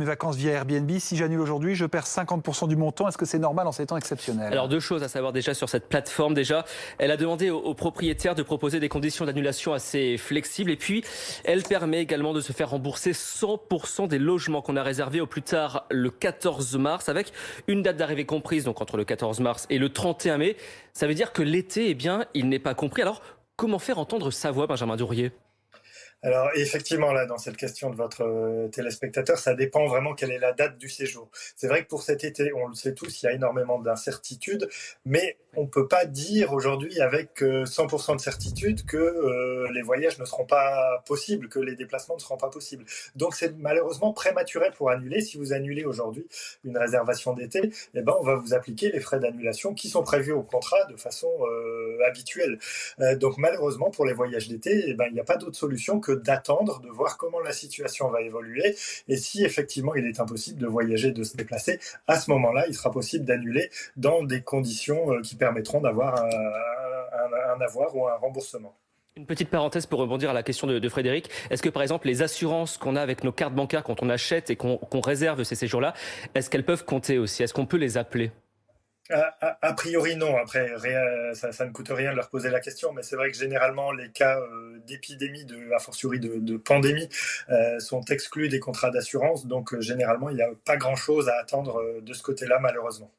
Mes vacances via Airbnb, si j'annule aujourd'hui, je perds 50% du montant. Est-ce que c'est normal en ces temps exceptionnels? Alors deux choses à savoir déjà sur cette plateforme. Déjà, elle a demandé aux propriétaires de proposer des conditions d'annulation assez flexibles et puis elle permet également de se faire rembourser 100% des logements qu'on a réservés au plus tard le 14 mars avec une date d'arrivée comprise, donc entre le 14 mars et le 31 mai. Ça veut dire que l'été, eh bien, il n'est pas compris. Alors, comment faire entendre sa voix, Benjamin Dourier? Alors effectivement, là, dans cette question de votre téléspectateur, ça dépend vraiment quelle est la date du séjour. C'est vrai que pour cet été, on le sait tous, il y a énormément d'incertitudes, mais on ne peut pas dire aujourd'hui avec 100% de certitude que les voyages ne seront pas possibles, que les déplacements ne seront pas possibles. Donc c'est malheureusement prématuré pour annuler. Si vous annulez aujourd'hui une réservation d'été, eh ben, on va vous appliquer les frais d'annulation qui sont prévus au contrat de façon habituelle. Donc malheureusement, pour les voyages d'été, eh ben, il n'y a pas d'autre solution que d'attendre, de voir comment la situation va évoluer. Et si effectivement il est impossible de voyager, de se déplacer, à ce moment-là, il sera possible d'annuler dans des conditions qui permettront d'avoir un avoir ou un remboursement. Une petite parenthèse pour rebondir à la question de Frédéric. Est-ce que par exemple les assurances qu'on a avec nos cartes bancaires quand on achète et qu'on réserve ces séjours-là, est-ce qu'elles peuvent compter aussi? Est-ce qu'on peut les appeler? A priori, non. Après, ça ne coûte rien de leur poser la question, mais c'est vrai que généralement, les cas d'épidémie, a fortiori de pandémie, sont exclus des contrats d'assurance. Donc, généralement, il n'y a pas grand-chose à attendre de ce côté-là, malheureusement.